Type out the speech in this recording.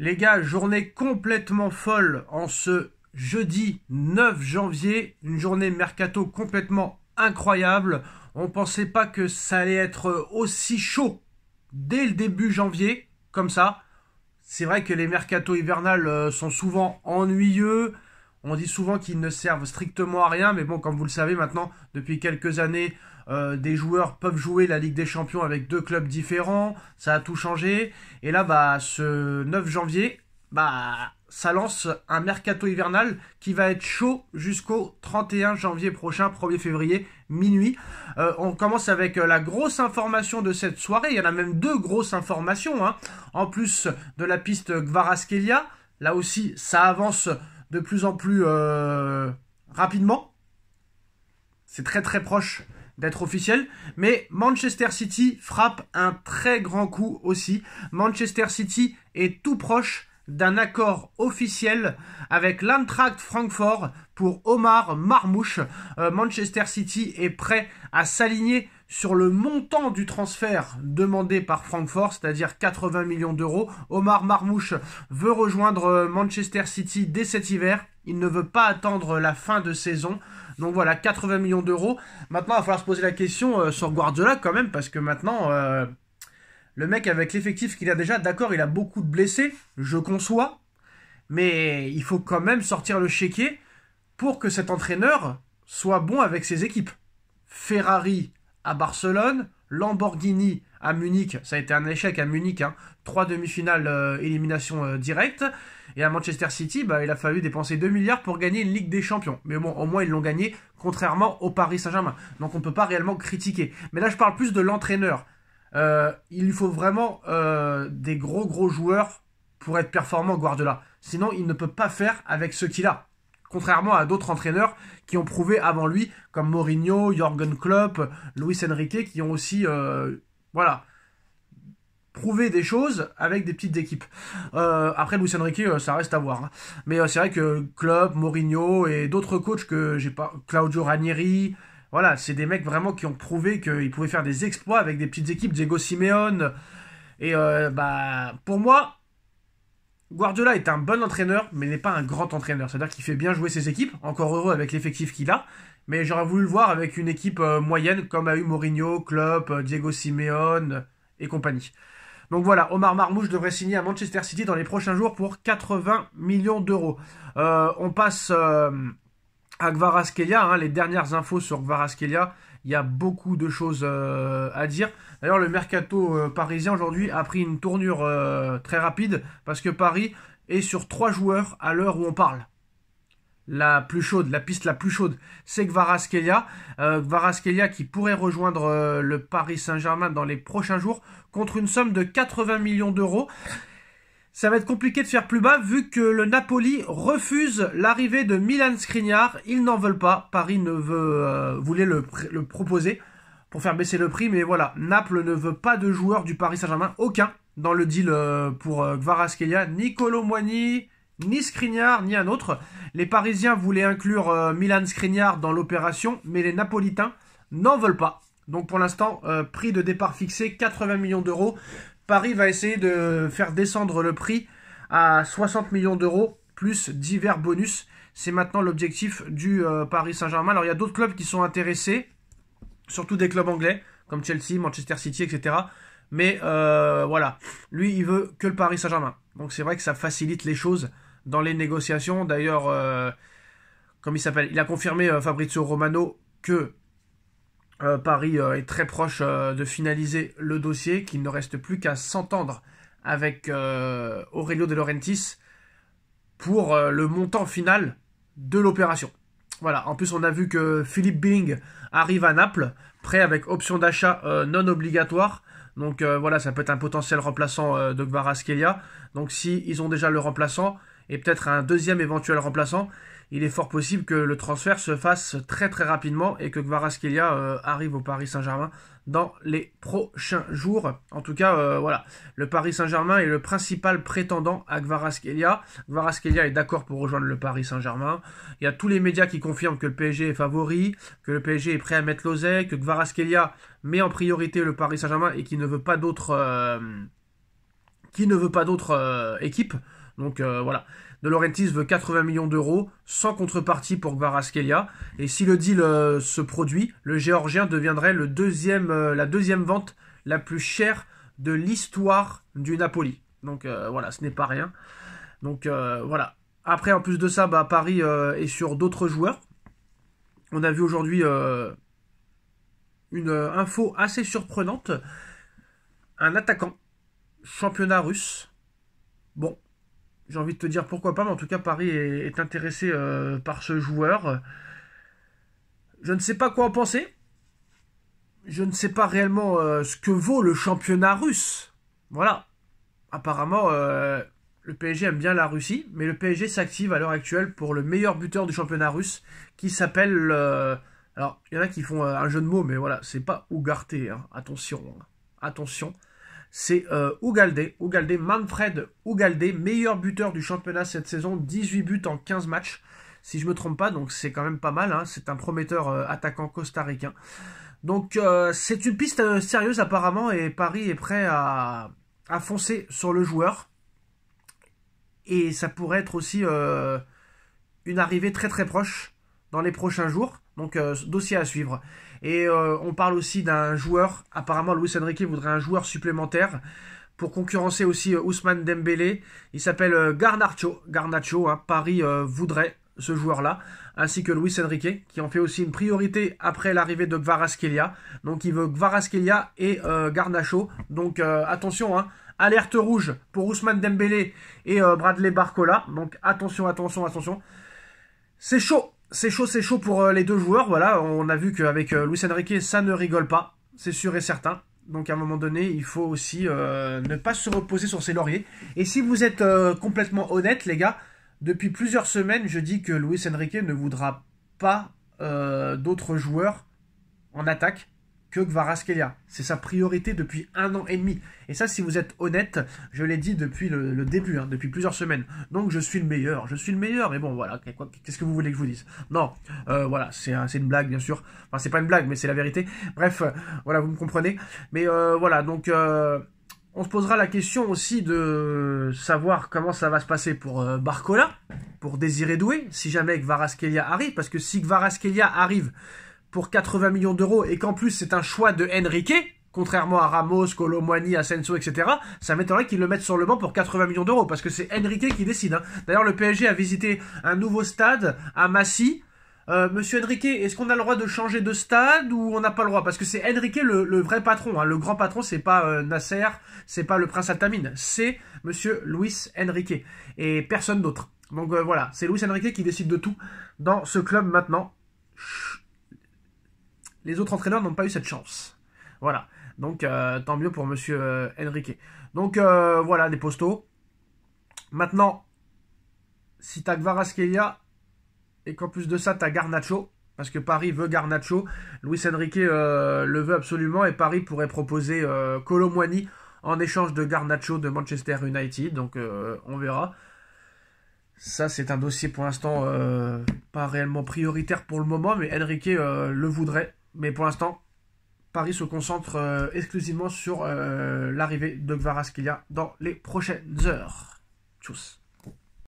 Les gars, journée complètement folle en ce jeudi 9 janvier. Une journée mercato complètement incroyable. On pensait pas que ça allait être aussi chaud dès le début janvier, comme ça. C'est vrai que les mercatos hivernales sont souvent ennuyeux. On dit souvent qu'ils ne servent strictement à rien, mais bon, comme vous le savez maintenant, depuis quelques années, des joueurs peuvent jouer la Ligue des Champions avec deux clubs différents. Ça a tout changé. Et là, ce 9 janvier, ça lance un mercato hivernal qui va être chaud jusqu'au 31 janvier prochain, 1er février, minuit. On commence avec la grosse information de cette soirée. Il y en a même deux grosses informations, hein. En plus de la piste Kvaratskhelia, là aussi, ça avance de plus en plus rapidement. C'est très très proche d'être officiel. Mais Manchester City frappe un très grand coup aussi. Manchester City est tout proche d'un accord officiel avec l'Eintracht Francfort pour Omar Marmoush. Manchester City est prêt à s'aligner sur le montant du transfert demandé par Francfort, c'est-à-dire 80 millions d'euros. Omar Marmoush veut rejoindre Manchester City dès cet hiver. Il ne veut pas attendre la fin de saison. Donc voilà, 80 millions d'euros. Maintenant, il va falloir se poser la question sur Guardiola quand même, parce que maintenant, le mec avec l'effectif qu'il a déjà, d'accord, il a beaucoup de blessés, je conçois, mais il faut quand même sortir le chéquier pour que cet entraîneur soit bon avec ses équipes. Ferrari à Barcelone, Lamborghini à Munich, ça a été un échec à Munich, hein. 3 demi-finales, élimination directe. Et à Manchester City, il a fallu dépenser 2 milliards pour gagner une Ligue des Champions. Mais bon, au moins ils l'ont gagné, contrairement au Paris Saint-Germain. Donc on ne peut pas réellement critiquer. Mais là je parle plus de l'entraîneur. Il lui faut vraiment des gros joueurs pour être performant Guardiola. Sinon il ne peut pas faire avec ce qu'il a. Contrairement à d'autres entraîneurs qui ont prouvé avant lui, comme Mourinho, Jürgen Klopp, Luis Enrique, qui ont aussi prouvé des choses avec des petites équipes. Après, Luis Enrique, ça reste à voir, hein. Mais c'est vrai que Klopp, Mourinho et d'autres coachs que j'ai pas... Claudio Ranieri, voilà, c'est des mecs vraiment qui ont prouvé qu'ils pouvaient faire des exploits avec des petites équipes. Diego Simeone. Et pour moi, Guardiola est un bon entraîneur, mais n'est pas un grand entraîneur. C'est-à-dire qu'il fait bien jouer ses équipes, encore heureux avec l'effectif qu'il a, mais j'aurais voulu le voir avec une équipe moyenne, comme a eu Mourinho, Klopp, Diego Simeone et compagnie. Donc voilà, Omar Marmoush devrait signer à Manchester City dans les prochains jours pour 80 millions d'euros. On passe à Kvaratskhelia, hein, les dernières infos sur Kvaratskhelia. Il y a beaucoup de choses à dire. D'ailleurs, le mercato parisien aujourd'hui a pris une tournure très rapide parce que Paris est sur 3 joueurs à l'heure où on parle. La plus chaude, la piste la plus chaude, c'est Kvaratskhelia. Kvaratskhelia qui pourrait rejoindre le Paris Saint-Germain dans les prochains jours contre une somme de 80 millions d'euros. Ça va être compliqué de faire plus bas vu que le Napoli refuse l'arrivée de Milan Skriniar. Ils n'en veulent pas. Paris ne voulait le proposer pour faire baisser le prix. Mais voilà, Naples ne veut pas de joueurs du Paris Saint-Germain. Aucun dans le deal pour Kvaratskhelia. Ni Kolo Muani, ni Skriniar, ni un autre. Les Parisiens voulaient inclure Milan Skriniar dans l'opération, mais les Napolitains n'en veulent pas. Donc pour l'instant, prix de départ fixé, 80 millions d'euros. Paris va essayer de faire descendre le prix à 60 millions d'euros, plus divers bonus. C'est maintenant l'objectif du Paris Saint-Germain. Alors il y a d'autres clubs qui sont intéressés, surtout des clubs anglais, comme Chelsea, Manchester City, etc. Mais voilà, lui il veut que le Paris Saint-Germain. Donc c'est vrai que ça facilite les choses dans les négociations. D'ailleurs, comme il s'appelle, il a confirmé Fabrizio Romano que Paris est très proche de finaliser le dossier, qu'il ne reste plus qu'à s'entendre avec Aurelio De Laurentiis pour le montant final de l'opération. Voilà, en plus on a vu que Philippe Billing arrive à Naples, prêt avec option d'achat non obligatoire. Donc voilà, ça peut être un potentiel remplaçant de Kvaratskhelia. Donc si ils ont déjà le remplaçant et peut-être un deuxième éventuel remplaçant, il est fort possible que le transfert se fasse très très rapidement et que Kvaratskhelia arrive au Paris Saint-Germain dans les prochains jours. En tout cas, voilà, le Paris Saint-Germain est le principal prétendant à Kvaratskhelia. Kvaratskhelia est d'accord pour rejoindre le Paris Saint-Germain. Il y a tous les médias qui confirment que le PSG est favori, que le PSG est prêt à mettre l'oseille, que Kvaratskhelia met en priorité le Paris Saint-Germain et qu'il ne veut pas d'autres qui ne veut pas d'autre équipe. Donc voilà. De Laurentiis veut 80 millions d'euros sans contrepartie pour Kvaratskhelia. Et si le deal se produit, le Géorgien deviendrait la deuxième vente la plus chère de l'histoire du Napoli. Donc voilà, ce n'est pas rien. Donc voilà. Après, en plus de ça, Paris est sur d'autres joueurs. On a vu aujourd'hui une info assez surprenante. Un attaquant, championnat russe. Bon, j'ai envie de te dire pourquoi pas, mais en tout cas, Paris est intéressé par ce joueur. Je ne sais pas quoi en penser. Je ne sais pas réellement ce que vaut le championnat russe. Voilà. Apparemment, le PSG aime bien la Russie, mais le PSG s'active à l'heure actuelle pour le meilleur buteur du championnat russe, qui s'appelle... alors, il y en a qui font un jeu de mots, mais voilà, c'est pas Ugarte, hein. Attention, hein. Attention. C'est Ugalde, Manfred Ugalde, meilleur buteur du championnat cette saison, 18 buts en 15 matchs, si je me trompe pas, donc c'est quand même pas mal, hein. C'est un prometteur attaquant costaricain. Donc c'est une piste sérieuse apparemment, et Paris est prêt à foncer sur le joueur. Et ça pourrait être aussi une arrivée très très proche dans les prochains jours. Donc dossier à suivre. Et on parle aussi d'un joueur. Apparemment, Luis Enrique voudrait un joueur supplémentaire pour concurrencer aussi Ousmane Dembélé. Il s'appelle Garnacho. Garnacho, hein. Paris voudrait ce joueur-là, ainsi que Luis Enrique, qui en fait aussi une priorité après l'arrivée de Kvaratskhelia. Donc il veut Kvaratskhelia et Garnacho. Donc attention, hein. Alerte rouge pour Ousmane Dembélé et Bradley Barcola. Donc attention, attention, attention. C'est chaud. C'est chaud pour les deux joueurs. Voilà, on a vu qu'avec Luis Enrique, ça ne rigole pas. C'est sûr et certain. Donc à un moment donné, il faut aussi ne pas se reposer sur ses lauriers. Et si vous êtes complètement honnête, les gars, depuis plusieurs semaines, je dis que Luis Enrique ne voudra pas d'autres joueurs en attaque que Kvaratskhelia. C'est sa priorité depuis 1 an et demi. Et ça, si vous êtes honnête, je l'ai dit depuis le début, hein, depuis plusieurs semaines. Donc je suis le meilleur, mais bon, voilà, qu'est-ce que vous voulez que je vous dise? Non, voilà, c'est une blague, bien sûr. Enfin, c'est pas une blague, mais c'est la vérité. Bref, voilà, vous me comprenez. Mais voilà, donc on se posera la question aussi de savoir comment ça va se passer pour Barcola, pour Désiré Doué, si jamais Kvaratskhelia arrive, parce que si Kvaratskhelia arrive pour 80 millions d'euros et qu'en plus c'est un choix de Enrique, contrairement à Ramos, Kolo Muani, Asensio, etc., ça m'étonnerait qu'ils le mettent sur le banc pour 80 millions d'euros, parce que c'est Enrique qui décide. Hein. D'ailleurs, le PSG a visité un nouveau stade à Massy. Monsieur Enrique, est-ce qu'on a le droit de changer de stade ou on n'a pas le droit? Parce que c'est Enrique le vrai patron. Hein. Le grand patron, c'est pas Nasser, c'est pas le prince Altamine, c'est Monsieur Luis Enrique et personne d'autre. Donc voilà, c'est Luis Enrique qui décide de tout dans ce club maintenant. Les autres entraîneurs n'ont pas eu cette chance. Voilà. Donc, tant mieux pour Monsieur Enrique. Donc, voilà, des postos. Maintenant, si t'as Kvaratskhelia et qu'en plus de ça, t'as Garnacho, parce que Paris veut Garnacho, Luis Enrique le veut absolument, et Paris pourrait proposer Kolo Muani en échange de Garnacho de Manchester United. Donc, on verra. Ça, c'est un dossier pour l'instant pas réellement prioritaire pour le moment, mais Enrique le voudrait. Mais pour l'instant, Paris se concentre exclusivement sur l'arrivée de Kvaratskhelia dans les prochaines heures. Tchuss.